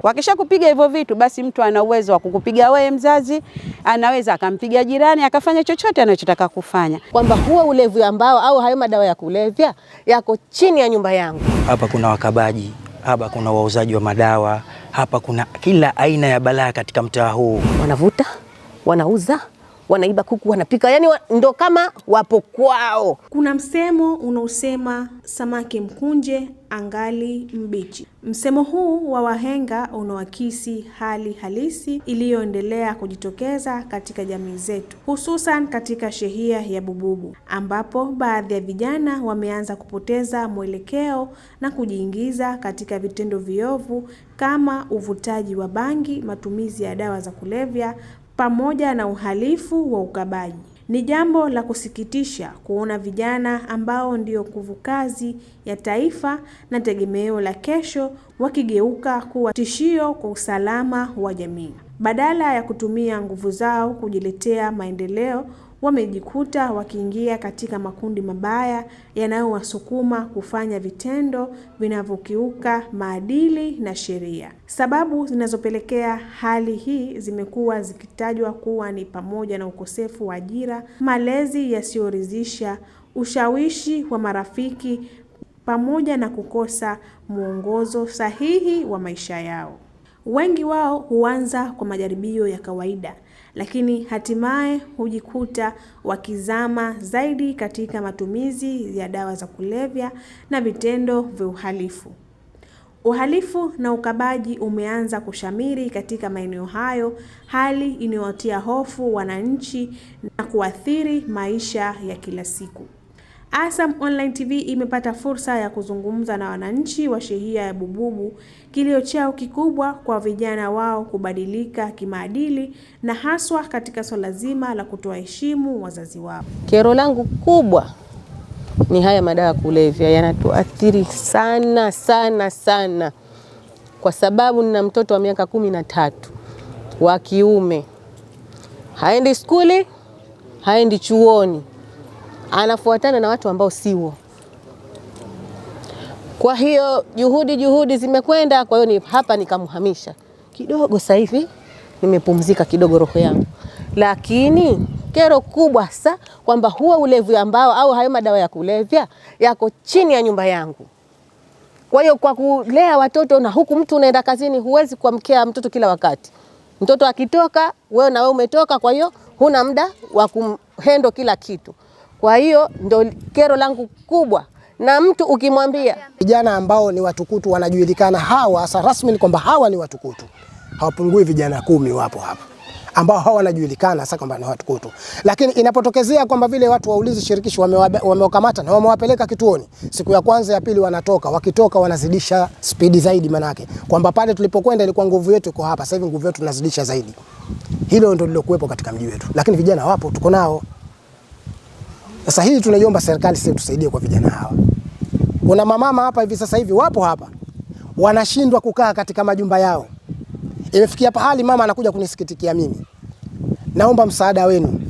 Wakisha kupiga hivyo vitu, basi mtu ana uwezo wa kukupiga wewe mzazi, anaweza akampiga jirani, akafanya chochote anachotaka kufanya. Kwamba huo ulevi ambao au hayo madawa ya kulevya yako chini ya nyumba yangu. Hapa kuna wakabaji, hapa kuna wauzaji wa madawa, hapa kuna kila aina ya balaa katika mtaa huu. Wanavuta, wanauza, wanaiba kuku, wanapika, yani ndo kama wapo kwao. Kuna msemo unaosema samaki mkunje angali mbichi. Msemo huu wa wahenga unaakisi hali halisi iliyoendelea kujitokeza katika jamii zetu, hususan katika shehia ya Bububu, ambapo baadhi ya vijana wameanza kupoteza mwelekeo na kujiingiza katika vitendo viovu kama uvutaji wa bangi, matumizi ya dawa za kulevya pamoja na uhalifu wa ukabaji. Ni jambo la kusikitisha kuona vijana ambao ndio nguvu kazi ya taifa na tegemeo la kesho wakigeuka kuwa tishio kwa usalama wa jamii. Badala ya kutumia nguvu zao kujiletea maendeleo, wamejikuta wakiingia katika makundi mabaya yanayowasukuma kufanya vitendo vinavyokiuka maadili na sheria. Sababu zinazopelekea hali hii zimekuwa zikitajwa kuwa ni pamoja na ukosefu wa ajira, malezi yasiyoridhisha, ushawishi wa marafiki pamoja na kukosa mwongozo sahihi wa maisha yao. Wengi wao huanza kwa majaribio ya kawaida, lakini hatimaye hujikuta wakizama zaidi katika matumizi ya dawa za kulevya na vitendo vya uhalifu. Uhalifu na ukabaji umeanza kushamiri katika maeneo hayo, hali inayowatia hofu wananchi na kuathiri maisha ya kila siku. ASAM Online TV imepata fursa ya kuzungumza na wananchi wa shehia ya Bububu, kilio chao kikubwa kwa vijana wao kubadilika kimaadili na haswa katika swala zima la kutoheshimu wazazi wao. Kero langu kubwa ni haya madawa ya kulevya, yanatuathiri sana sana sana. Kwa sababu nina mtoto wa miaka 13 wa kiume, haendi skuli, haendi chuoni, anafuatana na watu ambao siwo. Kwa hiyo juhudi zimekwenda, kwa hiyo hapa nikamhamisha kidogo. Sasa hivi nimepumzika kidogo roho yangu, lakini kero kubwa sasa kwamba huo ulevi ambao au hayo madawa ya kulevya yako chini ya nyumba yangu. Kwa hiyo kwa kulea watoto, na huku mtu unaenda kazini, huwezi kuamkea mtoto kila wakati. Mtoto akitoka, wewe na wewe umetoka, kwa hiyo huna muda wa kumhendo kila kitu. Kwa hiyo ndo kero langu kubwa. Na mtu ukimwambia vijana ambao ni watukutu wanajulikana, hawa sasa rasmi ni kwamba hawa ni watukutu, hawapungui vijana 10 wapo hapa ambao hawa wanajulikana sasa kwamba ni watukutu. Lakini inapotokezea kwamba vile watu waulizi shirikishi wamewakamata na wamewapeleka kituoni, siku ya kwanza ya pili wanatoka, wakitoka wanazidisha spidi zaidi, manake kwamba pale tulipokwenda ilikuwa nguvu yetu iko hapa, sasa hivi nguvu yetu tunazidisha zaidi. Hilo ndio lilokuwepo katika mji wetu, lakini vijana wapo, tuko nao. Sasa hii tunaiomba serikali sisi tusaidie kwa vijana hawa. Kuna mama hapa hivi sasa hivi wapo hapa, wanashindwa kukaa katika majumba yao. Imefikia pahali mama anakuja kunisikitikia mimi, naomba msaada wenu,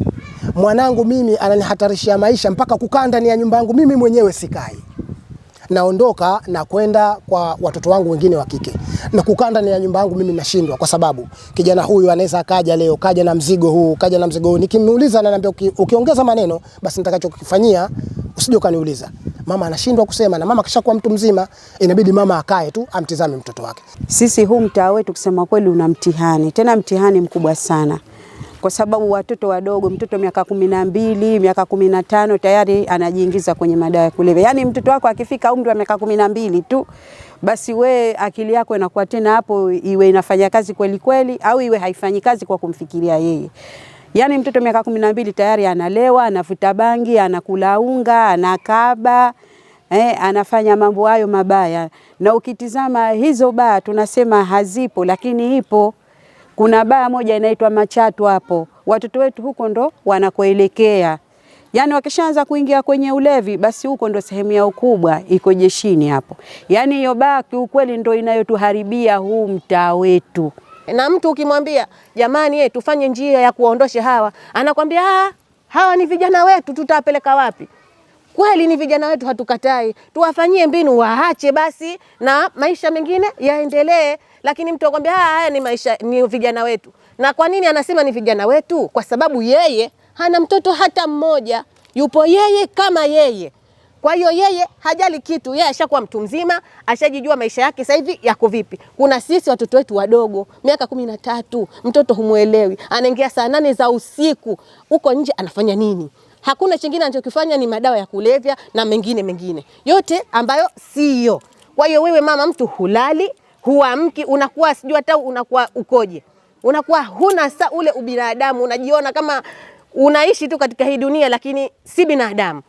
mwanangu mimi ananihatarishia maisha mpaka kukaa ndani ya nyumba yangu, mimi mwenyewe sikai, naondoka na kwenda kwa watoto wangu wengine wa kike, na kukaa ndani ya nyumba yangu mimi nashindwa, kwa sababu kijana huyu anaweza kaja leo, kaja na mzigo huu, kaja na mzigo huu, nikimuuliza ananiambia ukiongeza maneno basi nitakachokifanyia usije ukaniuliza. Mama anashindwa kusema, na mama kishakuwa mtu mzima, inabidi mama akae tu amtizame mtoto wake. Sisi huu mtaa wetu kusema kweli una mtihani, tena mtihani mkubwa sana. Kwa sababu watoto wadogo, mtoto miaka 12, miaka 15 tayari anajiingiza kwenye madawa ya kulevya. Yaani mtoto wako akifika umri wa miaka 12 tu, basi we akili yako inakuwa tena hapo, iwe inafanya kazi kweli kweli au iwe haifanyi kazi kwa kumfikiria yeye. Yaani mtoto miaka 12 tayari analewa, anavuta bangi, anakula unga, anakaba, anafanya mambo hayo mabaya. Na ukitizama hizo baa tunasema hazipo, lakini ipo. Kuna baa moja inaitwa Machatu hapo. Watoto wetu huko ndo wanakoelekea. Yaani wakishaanza kuingia kwenye ulevi, basi huko ndo sehemu yao kubwa iko jeshini hapo. Yaani hiyo baa kiukweli ndo inayotuharibia huu mtaa wetu. Na mtu ukimwambia jamani tufanye njia ya kuondosha hawa, anakwambia hawa ni vijana wetu, tutapeleka wapi? kweli ni vijana wetu, hatukatai, tuwafanyie mbinu waache basi na maisha mengine yaendelee. Lakini mtu akwambia haya ni maisha, ni vijana wetu. Na kwa nini anasema ni vijana wetu? Kwa sababu yeye hana mtoto hata mmoja, yupo yeye kama yeye. Kwa hiyo yeye hajali kitu, yeye ashakuwa mtu mzima, ashajijua maisha yake sasa hivi yako vipi. Kuna sisi watoto wetu wadogo, miaka 13, mtoto humuelewi, anaingia saa 8 za usiku, uko nje anafanya nini? Hakuna chingine anachokifanya, ni madawa ya kulevya na mengine yote ambayo siyo. Kwa hiyo wewe mama mtu hulali, huamki, unakuwa sijui hata unakuwa ukoje. Unakuwa huna saa ule ubinadamu, unajiona kama unaishi tu katika hii dunia lakini si binadamu.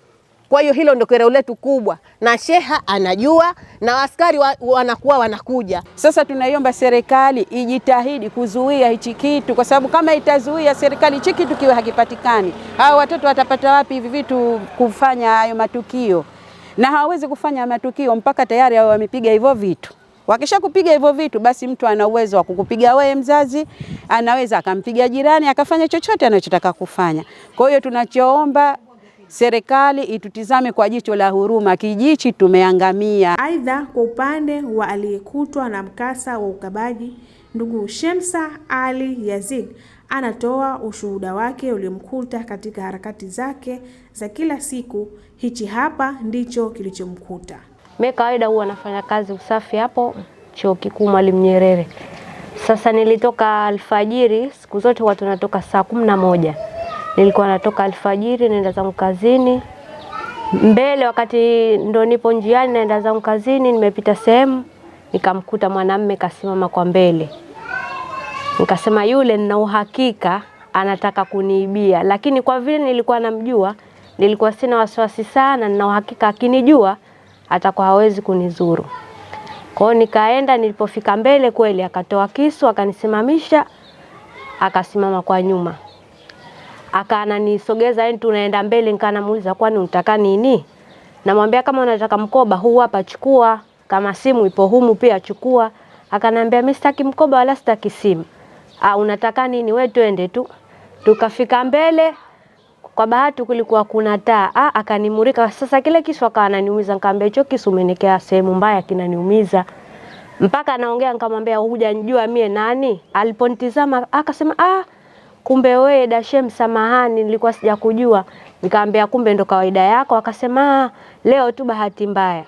Kwa hiyo hilo ndio kero letu kubwa, na sheha anajua na askari wanakuwa wanakuja. Sasa tunaiomba serikali ijitahidi kuzuia hichi kitu, kwa sababu kama itazuia serikali hichi kitu kiwe hakipatikani, hao watoto watapata wapi hivi vitu kufanya hayo matukio? Na hawawezi kufanya matukio mpaka tayari hao wamepiga hivyo vitu. Wakisha kupiga hivyo vitu, basi mtu ana uwezo wa kukupiga wewe mzazi, anaweza akampiga jirani, akafanya chochote anachotaka kufanya. Kwa hiyo tunachoomba serikali itutizame kwa jicho la huruma, kijichi tumeangamia. Aidha, kwa upande wa aliyekutwa na mkasa wa ukabaji, ndugu Shemsa Ali Yazid anatoa ushuhuda wake uliomkuta katika harakati zake za kila siku. Hichi hapa ndicho kilichomkuta. Mimi kawaida huwa nafanya kazi usafi hapo Chuo Kikuu Mwalimu Nyerere. Sasa nilitoka alfajiri, siku zote huwa tunatoka saa 11. Nilikuwa natoka alfajiri naenda zangu kazini. Mbele wakati ndo nipo njiani naenda zangu kazini, nimepita sehemu nikamkuta mwanamume kasimama kwa mbele. Nikasema yule nina uhakika anataka kuniibia, lakini kwa vile nilikuwa namjua, nilikuwa sina wasiwasi sana, nina uhakika akinijua atakuwa hawezi kunizuru. Kwa hiyo nikaenda, nilipofika mbele kweli akatoa kisu akanisimamisha, akasimama kwa nyuma. Akananisogeza, yani tunaenda mbele, nikanamuuliza kwani unataka nini? Namwambia kama unataka mkoba huu hapa chukua, kama simu ipo humu pia chukua. Akanambia mimi sitaki mkoba wala sitaki simu. Unataka nini? Wewe twende tu. Tukafika mbele, kwa bahati kulikuwa kuna taa. Akanimurika. Sasa kile kisu akananiumiza, nikamwambia hicho kisu umenekea sehemu mbaya kinaniumiza. Mpaka naongea nikamwambia hujanijua mie nani? Aliponitazama akasema kumbe wewe Dashem, samahani nilikuwa sijakujua. Nikamwambia kumbe ndo kawaida yako. Akasema leo tu bahati mbaya.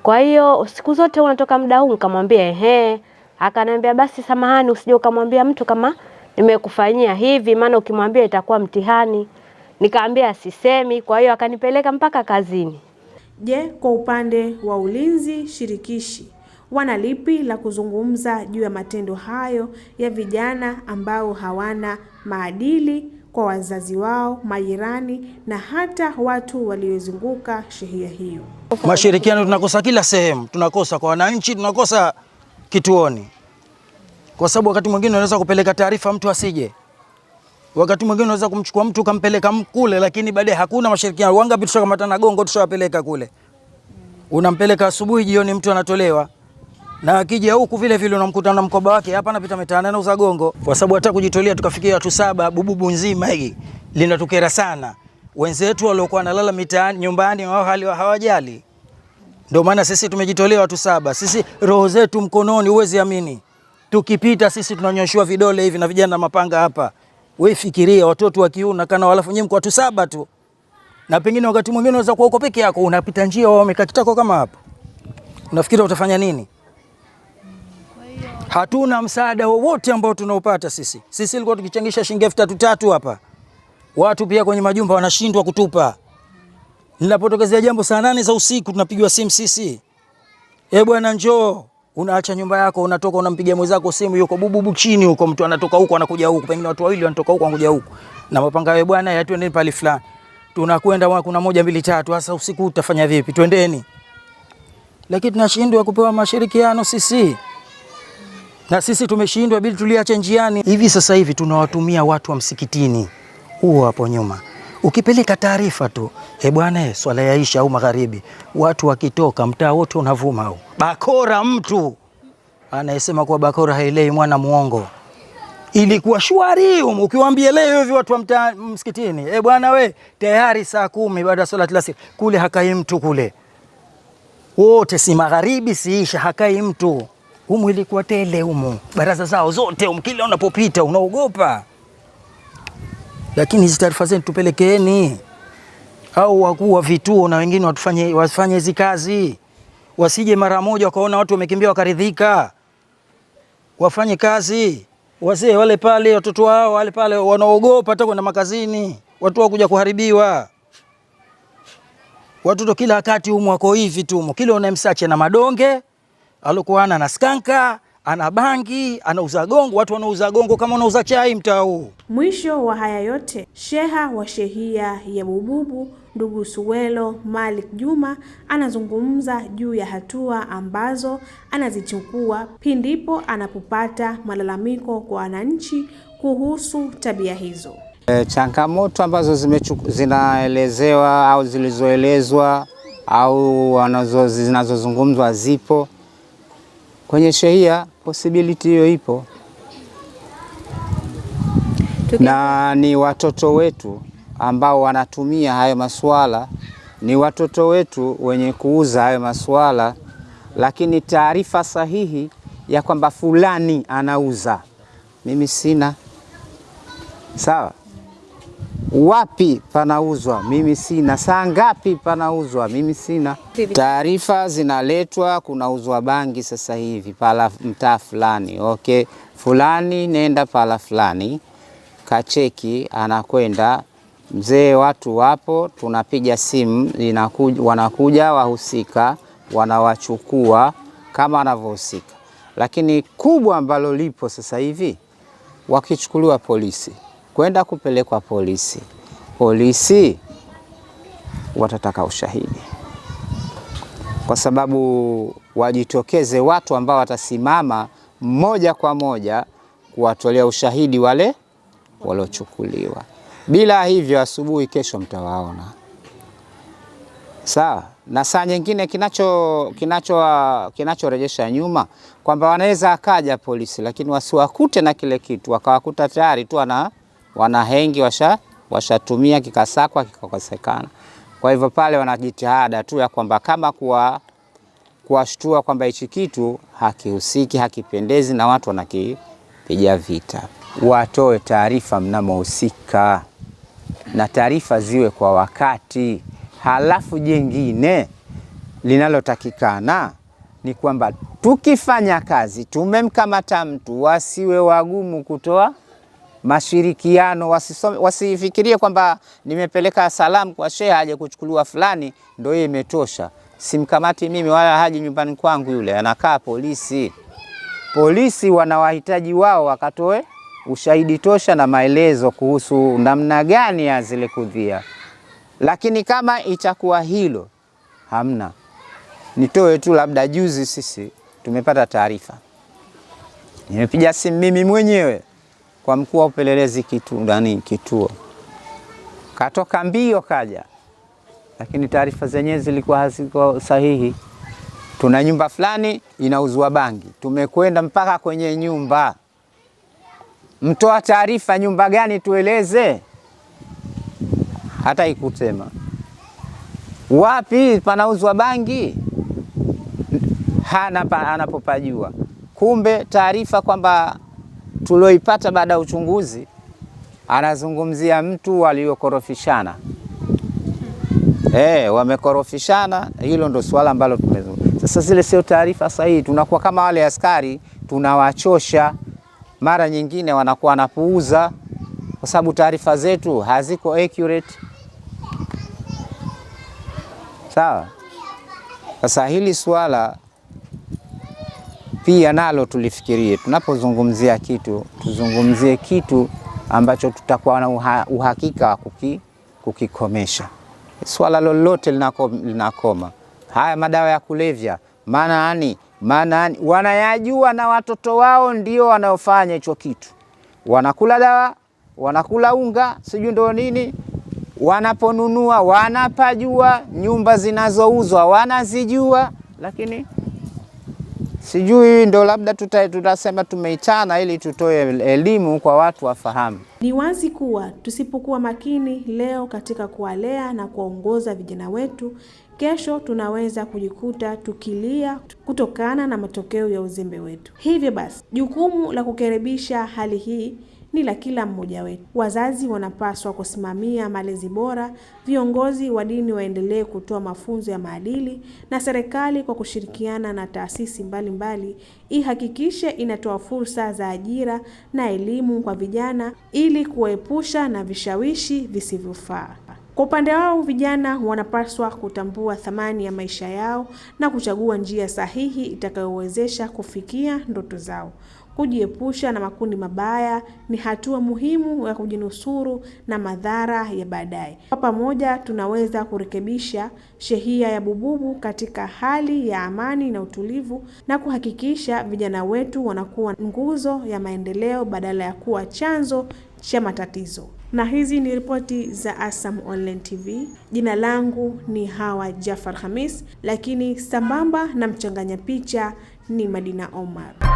Kwa hiyo siku zote unatoka muda huu? Nikamwambia ehe. Akanambia basi samahani, usije ukamwambia mtu kama nimekufanyia hivi, maana ukimwambia itakuwa mtihani. Nikamwambia sisemi. Kwa hiyo akanipeleka mpaka kazini. Je, kwa upande wa ulinzi shirikishi wana lipi la kuzungumza juu ya matendo hayo ya vijana ambao hawana maadili kwa wazazi wao, majirani na hata watu waliozunguka shehia hiyo? Mashirikiano tunakosa kila sehemu, tunakosa kwa wananchi, tunakosa kituoni. Kwa sababu wakati mwingine unaweza kupeleka taarifa mtu asije. Wakati mwingine unaweza kumchukua mtu kampeleka kule, lakini baadaye hakuna mashirikiano. Wangapi tushakamata na gongo tushawapeleka kule. Unampeleka asubuhi, jioni mtu anatolewa. Na akija huku vile vile unamkuta na mkoba wake hapa anapita mitaani na uza gongo. Kwa sababu hata kujitolea tukafikia watu 7, bububu nzima hii linatukera sana. Wenzetu waliokuwa nalala mitaani nyumbani wao hali hawajali. Ndio maana sisi tumejitolea watu 7. Sisi roho zetu mkononi, uwezi amini. Tukipita sisi tunanyoshwa vidole hivi na vijana mapanga hapa. Wewe fikiria watoto wa kiuna kana walafu nyinyi watu 7 tu. Na pengine wakati mwingine unaweza kuwa uko peke yako, unapita njia wao wamekaa kitako kama hapo. Unafikiri utafanya nini? Hatuna msaada wowote ambao tunaupata sisi. Sisi ilikuwa tukichangisha shilingi 3,000 hapa. Watu pia kwenye majumba wanashindwa kutupa. Ninapotokezea jambo saa 8 za usiku tunapigwa simu sisi. Bwana njoo, unaacha nyumba yako, unatoka unampigia mwenzako simu, yuko bububu chini huko, mtu anatoka huko anakuja huko, pengine watu wawili wanatoka huko wanakuja huko. Na mapanga bwana, twendeni pale fulani. Tunakwenda kuna 1 2 3, sasa usiku utafanya vipi? Twendeni. Lakini tunashindwa kupewa mashirikiano sisi. Na sisi tumeshindwa bila tuliacha njiani. Hivi sasa hivi tunawatumia watu wa msikitini. Huo hapo nyuma. Ukipeleka taarifa tu, bwana swala ya Isha au magharibi, watu wakitoka mtaa wote unavuma huu. Bakora mtu anayesema kwa bakora hailei mwana muongo. ilikuwa shwari. Ukiwaambia leo hivi watu wa msikitini, bwana we, tayari saa 10 baada ya salati alasiri, kule hakai mtu kule. Wote si magharibi siisha, hakai mtu. Humu ilikuwa tele humu. Baraza zao zote humu, kila unapopita unaogopa. Lakini hizi taarifa zenu tupelekeeni. Au wakuu wa vituo na wengine wafanye hizi kazi. Wasije mara moja wakaona watu wamekimbia wakaridhika. Wafanye kazi. Wazee wale pale, watoto wao wale pale wanaogopa hata kwenda makazini. Watu wao kuja kuharibiwa. Watoto kila wakati humu wako hivi tu. Kile unamsache na madonge, alikuwa ana skanka, ana bangi, anauza gongo. Watu wanauza gongo kama wanauza chai mtaa huu. Mwisho wa haya yote, sheha wa shehia ya Bububu ndugu Suwelo Malik Juma anazungumza juu ya hatua ambazo anazichukua pindipo anapopata malalamiko kwa wananchi kuhusu tabia hizo. Changamoto ambazo zinaelezewa au zilizoelezwa au zinazozungumzwa zipo kwenye shehia, possibility hiyo ipo. Na ni watoto wetu ambao wanatumia hayo masuala, ni watoto wetu wenye kuuza hayo masuala, lakini taarifa sahihi ya kwamba fulani anauza mimi sina. Sawa? Wapi panauzwa mimi sina. Saa ngapi panauzwa mimi sina. Taarifa zinaletwa kunauzwa bangi sasa hivi pala mtaa fulani. Okay, fulani nenda pala fulani, kacheki, anakwenda mzee, watu wapo, tunapiga simu, wanakuja wahusika, wanawachukua kama wanavyohusika. Lakini kubwa ambalo lipo sasa hivi, wakichukuliwa polisi, kwenda kupelekwa polisi, polisi watataka ushahidi, kwa sababu wajitokeze watu ambao watasimama moja kwa moja kuwatolea ushahidi wale waliochukuliwa. Bila hivyo asubuhi kesho mtawaona. Sawa? Na saa nyingine kinachorejesha nyuma kwamba wanaweza akaja polisi lakini wasiwakute na kile kitu, wakawakuta tayari tu wanahengi washatumia, kikasakwa kikakosekana. Kwa hivyo pale wanajitihada tu ya kwamba kama kuwashtua kwamba hichi kitu hakihusiki, hakipendezi na watu wanakipiga vita. Watoe taarifa mnamohusika na taarifa ziwe kwa wakati. Halafu jengine linalotakikana ni kwamba tukifanya kazi, tumemkamata mtu, wasiwe wagumu kutoa mashirikiano. Wasifikirie kwamba nimepeleka salamu kwa shehe aje kuchukuliwa fulani ndio hiyo imetosha. Simkamati mimi wala haji nyumbani kwangu, yule anakaa polisi. Polisi wanawahitaji wao wakatoe ushahidi tosha na maelezo kuhusu namna gani ya zile kudhia. Lakini kama itakuwa hilo hamna, nitoe tu labda juzi sisi tumepata taarifa, nimepiga simu mimi mwenyewe kwa mkuu wa upelelezi kituo, katoka mbio kaja, lakini taarifa zenyewe zilikuwa haziko sahihi. Tuna nyumba fulani inauzwa bangi, tumekwenda mpaka kwenye nyumba. Mtoa taarifa nyumba gani tueleze? Hata ikutema wapi panauzwa bangi anapopajua. Kumbe taarifa kwamba tulioipata baada ya uchunguzi anazungumzia mtu waliokorofishana. Wamekorofishana, hilo ndo swala ambalo tumezungumza. Sasa zile sio taarifa sahihi, tunakuwa kama wale askari tunawachosha. Mara nyingine wanakuwa wanapuuza kwa sababu taarifa zetu haziko accurate. Sawa? Sasa hili swala pia nalo tulifikirie. Tunapozungumzia kitu, tuzungumzie kitu ambacho tutakuwa na uhakika wa kukikomesha. Swala lolote linakoma. Haya madawa ya kulevya, maana wanayajua na watoto wao ndio wanaofanya hicho kitu. Wanakula dawa, wanakula unga, sijui ndio nini. Wanaponunua wanapajua, nyumba zinazouzwa wanazijua, lakini Sijui ndo labda tutasema tumeitana ili tutoe elimu kwa watu wafahamu. Ni wazi kuwa tusipokuwa makini leo katika kuwalea na kuwaongoza vijana wetu, kesho tunaweza kujikuta tukilia kutokana na matokeo ya uzembe wetu. Hivyo basi, jukumu la kurekebisha hali hii ni la kila mmoja wetu. Wazazi wanapaswa kusimamia malezi bora, viongozi wa dini waendelee kutoa mafunzo ya maadili, na serikali kwa kushirikiana na taasisi mbalimbali ihakikishe inatoa fursa za ajira na elimu kwa vijana ili kuwaepusha na vishawishi visivyofaa. Kwa upande wao, vijana wanapaswa kutambua thamani ya maisha yao na kuchagua njia sahihi itakayowezesha kufikia ndoto zao. Kujiepusha na makundi mabaya ni hatua muhimu ya kujinusuru na madhara ya baadaye. Kwa pamoja tunaweza kurekebisha shehia ya Bububu katika hali ya amani na utulivu na kuhakikisha vijana wetu wanakuwa nguzo ya maendeleo badala ya kuwa chanzo cha matatizo. Na hizi ni ripoti za ASAM Online TV. Jina langu ni Hawa Jafar Hamis, lakini sambamba na mchanganya picha ni Madina Omar.